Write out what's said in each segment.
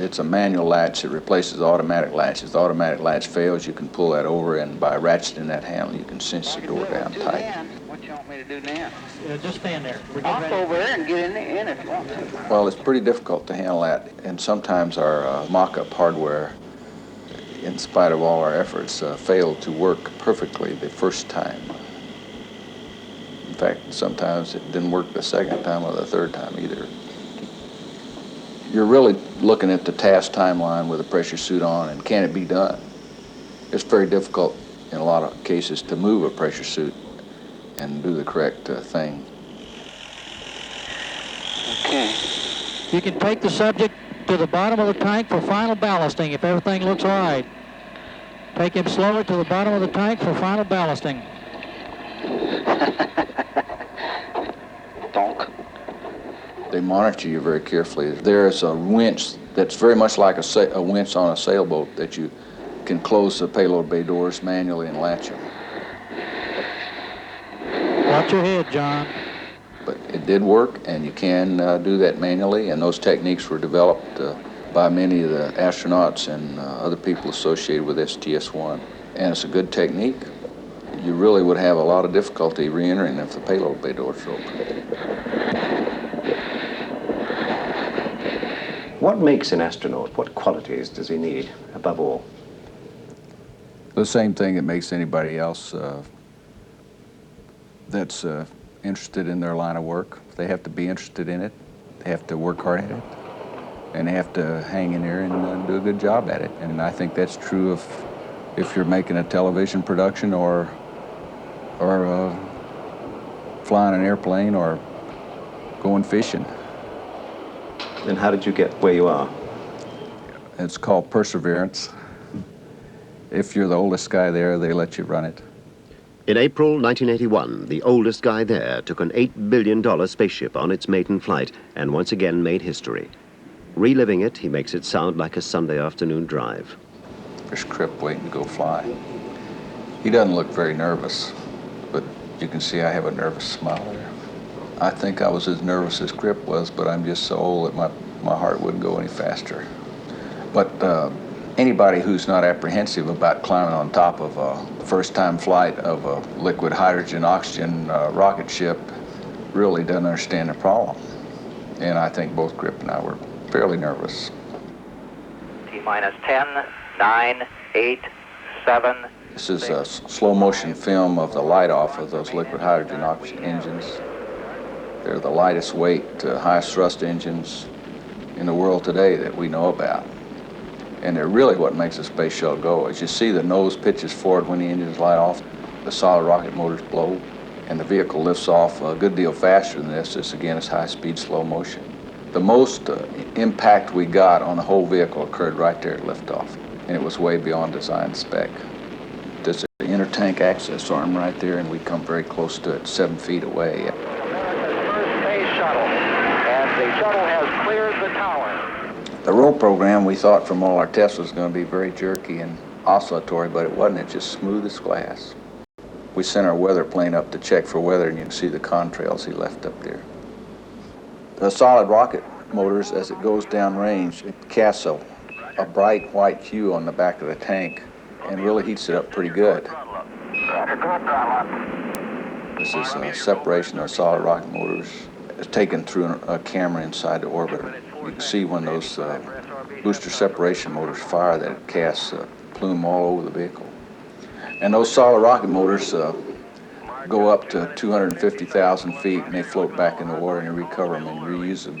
It's a manual latch that replaces the automatic latch. If the automatic latch fails, you can pull that over, and by ratcheting that handle, you can cinch the door down tight. What you want me to do now? Just stand there. I'll go over there and get in if you want to. Well, it's pretty difficult to handle that, and sometimes our mock-up hardware, in spite of all our efforts, failed to work perfectly the first time. In fact, sometimes it didn't work the second time or the third time either. You're really looking at the task timeline with a pressure suit on, and can it be done? It's very difficult in a lot of cases to move a pressure suit and do the correct thing. Okay. You can take the subject to the bottom of the tank for final ballasting if everything looks all right. Take him slowly to the bottom of the tank for final ballasting. Donk. They monitor you very carefully. There's a winch that's very much like a winch on a sailboat that you can close the payload bay doors manually and latch them. Watch your head, John. But it did work, and you can do that manually, and those techniques were developed by many of the astronauts and other people associated with STS-1. And it's a good technique. You really would have a lot of difficulty re-entering if the payload bay doors are open. What makes an astronaut? What qualities does he need, above all? The same thing that makes anybody else that's interested in their line of work. They have to be interested in it, they have to work hard at it, and they have to hang in there and do a good job at it. And I think that's true if you're making a television production or flying an airplane or going fishing. And how did you get where you are? It's called perseverance. If you're the oldest guy there, they let you run it. In April 1981, the oldest guy there took an $8 billion spaceship on its maiden flight and once again made history. Reliving it, he makes it sound like a Sunday afternoon drive. There's Crip waiting to go fly. He doesn't look very nervous, but you can see I have a nervous smile there. I think I was as nervous as Crip was, but I'm just so old that my heart wouldn't go any faster. But anybody who's not apprehensive about climbing on top of a first-time flight of a liquid hydrogen oxygen rocket ship really doesn't understand the problem. And I think both Crip and I were fairly nervous. T-minus 10, 9, 8, 7. This is a slow motion film of the light off of those liquid hydrogen oxygen engines. They're the lightest weight, highest thrust engines in the world today that we know about. And they're really what makes a space shuttle go. As you see, the nose pitches forward when the engines light off, the solid rocket motors blow, and the vehicle lifts off a good deal faster than this. This, again, is high-speed, slow motion. The most impact we got on the whole vehicle occurred right there at liftoff, and it was way beyond design spec. There's an inner tank access arm right there, and we come very close to it, 7 feet away. The shuttle has cleared the tower. The roll program, we thought from all our tests, was going to be very jerky and oscillatory, but it wasn't. It's just smooth as glass. We sent our weather plane up to check for weather, and you can see the contrails he left up there. The solid rocket motors, as it goes downrange, it casts a bright white hue on the back of the tank and really heats it up pretty good. This is a separation of solid rocket motors. It's taken through a camera inside the orbiter. You can see when those booster separation motors fire that it casts a plume all over the vehicle. And those solid rocket motors go up to 250,000 feet, and they float back in the water, and you recover them and reuse them.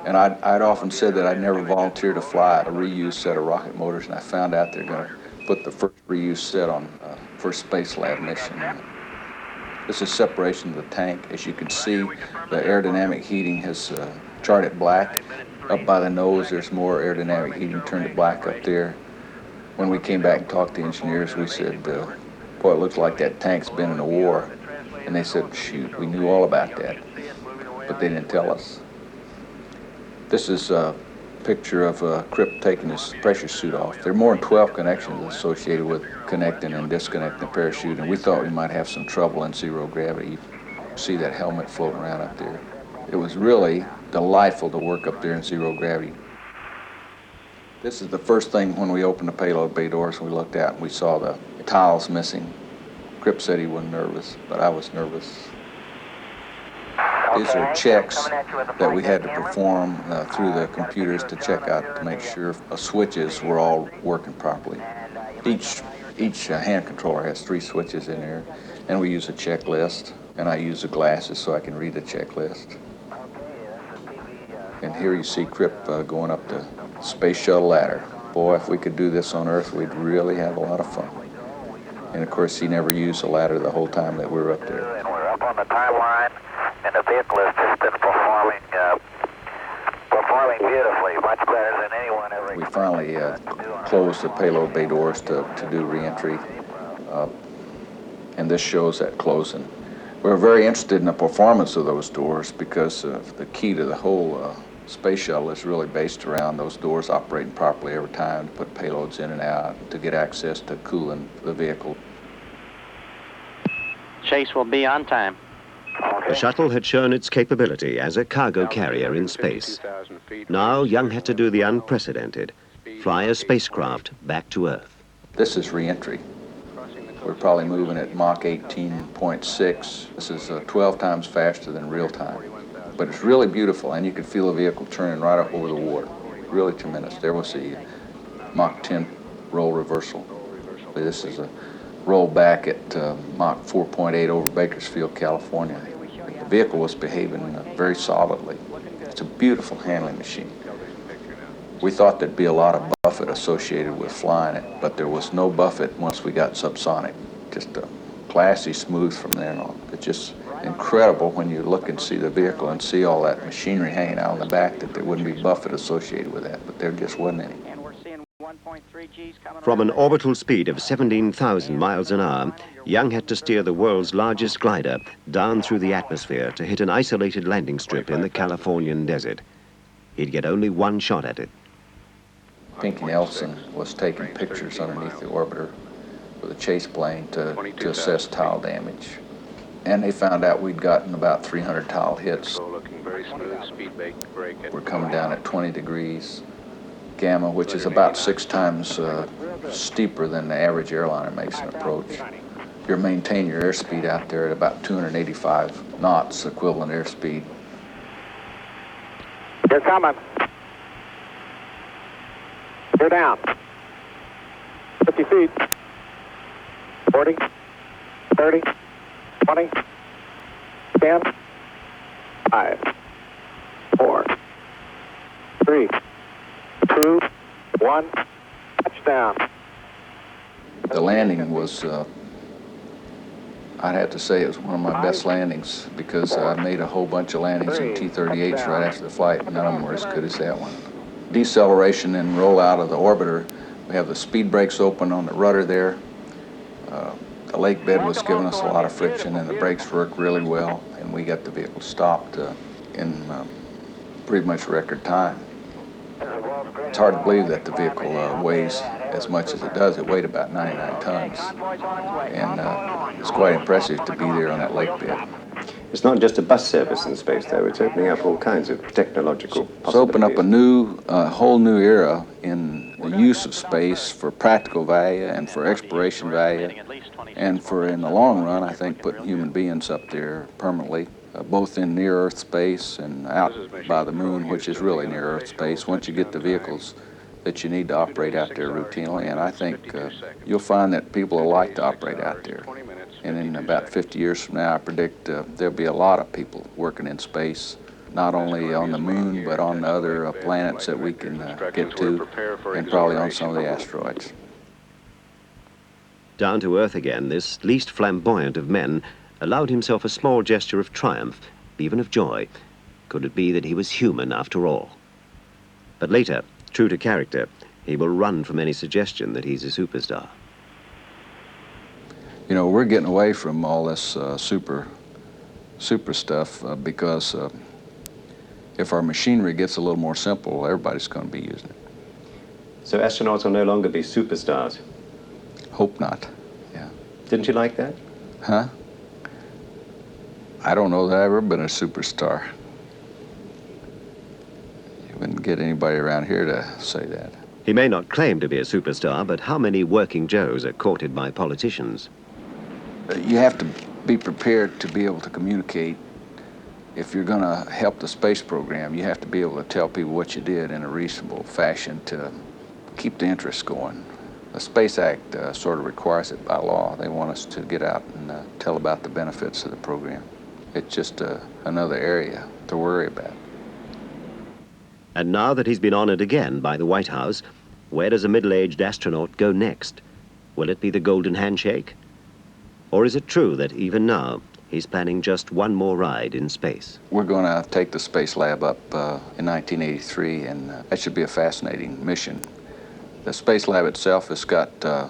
And I'd often said that I'd never volunteer to fly a reused set of rocket motors, and I found out they're going to put the first reused set on first Space Lab mission. This is separation of the tank. As you can see, the aerodynamic heating has charted black. Up by the nose, there's more aerodynamic heating turned to black up there. When we came back and talked to the engineers, we said, boy, it looks like that tank's been in a war. And they said, shoot, we knew all about that, but they didn't tell us. This is a picture of Crip taking his pressure suit off. There are more than 12 connections associated with connecting and disconnecting the parachute, and we thought we might have some trouble in zero gravity. You see that helmet floating around up there. It was really delightful to work up there in zero gravity. This is the first thing when we opened the payload bay doors, we looked out and we saw the tiles missing. Crip said he wasn't nervous, but I was nervous. These are checks that we had to perform through the computers to check out to make sure switches were all working properly. Each hand controller has 3 switches in there, and we use a checklist, and I use the glasses so I can read the checklist. And here you see Crip going up the space shuttle ladder. Boy, if we could do this on Earth, we'd really have a lot of fun. And of course, he never used the ladder the whole time that we were up there. And we're up on the timeline, and the vehicle has just been performing beautifully, much better than anyone ever We expected. finally closed the payload bay doors to do reentry, and this shows that closing. We were very interested in the performance of those doors because the key to the whole space shuttle is really based around those doors operating properly every time to put payloads in and out, to get access to cooling the vehicle. Chase will be on time. The shuttle had shown its capability as a cargo carrier in space. Now Young had to do the unprecedented, fly a spacecraft back to Earth. This is reentry. We're probably moving at Mach 18.6. This is 12 times faster than real time. But it's really beautiful, and you can feel the vehicle turning right up over the water. Really tremendous. There was the Mach 10 roll reversal. This is a roll back at Mach 4.8 over Bakersfield, California. The vehicle was behaving very solidly. It's a beautiful handling machine. We thought there'd be a lot of buffet associated with flying it, but there was no buffet once we got subsonic. Just classy smooth from there on. It's just incredible when you look and see the vehicle and see all that machinery hanging out on the back that there wouldn't be buffet associated with that, but there just wasn't any. And we're seeing 1.3 Gs coming From an around. orbital speed of 17,000 miles an hour, Young had to steer the world's largest glider down through the atmosphere to hit an isolated landing strip in the Californian desert. He'd get only one shot at it. Pinky Nelson was taking pictures underneath the orbiter with a chase plane to assess tile damage. And they found out we'd gotten about 300 tile hits. Looking very smooth, speed brake. We're coming down at 20 degrees gamma, which is about 6 times steeper than the average airliner makes an approach. You maintain your airspeed out there at about 285 knots, equivalent airspeed. You're coming. You're down. 50 feet. 40, 30, 20, 10, 5, 4, 3, 2, 1, touchdown. The landing was, I'd have to say it was one of my best landings because I made a whole bunch of landings in T-38s right after the flight. None of them were as good as that one. Deceleration and roll out of the orbiter. We have the speed brakes open on the rudder there. The lake bed was giving us a lot of friction and the brakes worked really well, and we got the vehicle stopped in pretty much record time. It's hard to believe that the vehicle weighs as much as it does. It weighed about 99 tons, and it's quite impressive to be there on that lake bed. It's not just a bus service in space, though. It's opening up all kinds of technological possibilities. It's opened up a whole new era in the use of space for practical value and for exploration value, and for, in the long run, I think, putting human beings up there permanently, both in near-Earth space and out by the moon, which is really near-Earth space, once you get the vehicles that you need to operate out there routinely. And I think you'll find that people will like to operate out there. And in about 50 years from now, I predict there'll be a lot of people working in space, not only on the moon, but on the other planets that we can get to, and probably on some of the asteroids. Down to Earth again, this least flamboyant of men allowed himself a small gesture of triumph, even of joy. Could it be that he was human after all? But later, true to character, he will run from any suggestion that he's a superstar. You know, we're getting away from all this super stuff because if our machinery gets a little more simple, everybody's going to be using it. So astronauts will no longer be superstars. Hope not. Yeah. Didn't you like that? Huh? I don't know that I've ever been a superstar. You wouldn't get anybody around here to say that. He may not claim to be a superstar, but how many working Joes are courted by politicians? You have to be prepared to be able to communicate. If you're going to help the space program, you have to be able to tell people what you did in a reasonable fashion to keep the interest going. The Space Act sort of requires it by law. They want us to get out and tell about the benefits of the program. It's just another area to worry about. And now that he's been honored again by the White House, where does a middle-aged astronaut go next? Will it be the golden handshake? Or is it true that even now, he's planning just one more ride in space? We're going to take the Space Lab up in 1983, and that should be a fascinating mission. The Space Lab itself has got a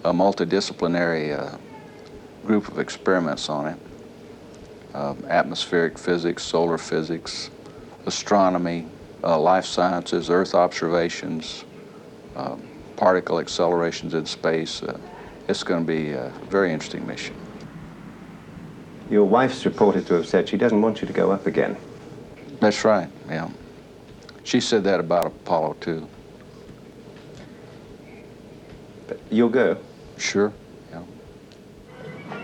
multidisciplinary group of experiments on it. Atmospheric physics, solar physics, astronomy, life sciences, Earth observations, particle accelerations in space. It's going to be a very interesting mission. Your wife's reported to have said she doesn't want you to go up again. That's right, yeah. She said that about Apollo, too. But you'll go? Sure, yeah.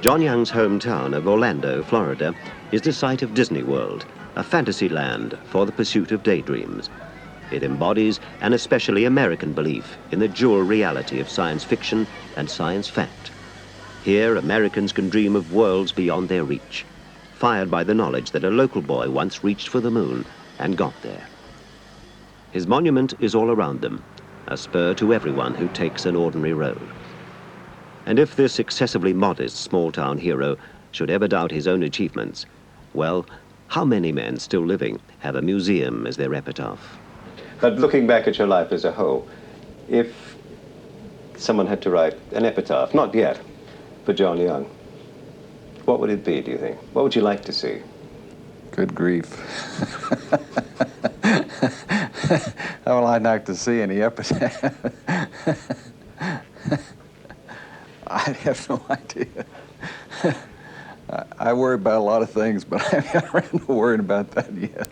John Young's hometown of Orlando, Florida, is the site of Disney World, a fantasy land for the pursuit of daydreams. It embodies an especially American belief in the dual reality of science fiction and science fact. Here, Americans can dream of worlds beyond their reach, fired by the knowledge that a local boy once reached for the moon and got there. His monument is all around them, a spur to everyone who takes an ordinary road. And if this excessively modest small-town hero should ever doubt his own achievements, well, how many men still living have a museum as their epitaph? But looking back at your life as a whole, if someone had to write an epitaph, not yet, for John Young, what would it be, do you think? What would you like to see? Good grief. How would I like to see any epitaph? I have no idea. I worry about a lot of things, but I haven't worried about that yet.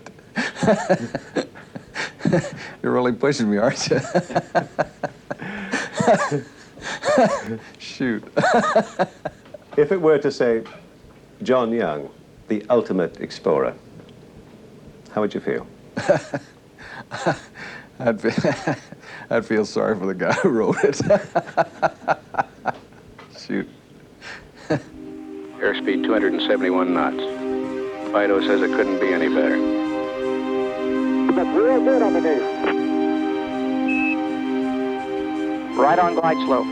You're really pushing me, aren't you? Shoot. If it were to say, John Young, the ultimate explorer, how would you feel? I'd feel sorry for the guy who wrote it. Shoot. Airspeed 271 knots. Fido says it couldn't be any better. That's real good underneath. Right on glide slope.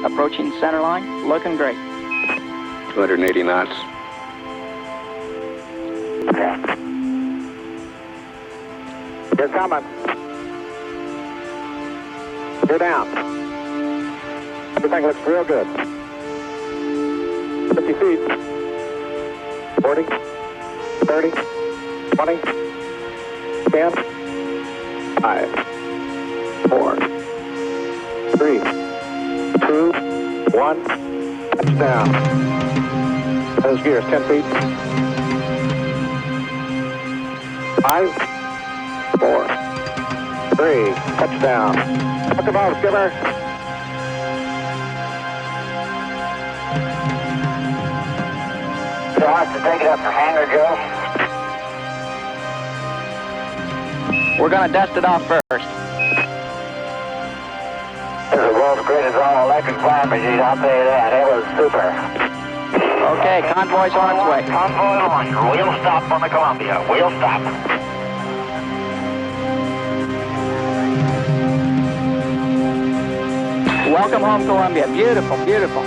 Approaching center line, looking great. 280 knots. You're coming. You're down. Everything looks real good. 50 feet. 40. 30. 20. 10. 5. 4. 3. 2. 1. Touchdown. Those gears, 10 feet. 5. 4. 3. Touchdown. Look above, skipper. You'll have to take it up for hangar, Joe. We're gonna dust it off first. This is the world's greatest all-electric flying machine, I'll tell you that. It was super. Okay, convoy's on its way. Convoy on. We'll stop on the Columbia. We'll stop. Welcome home, Columbia. Beautiful, beautiful.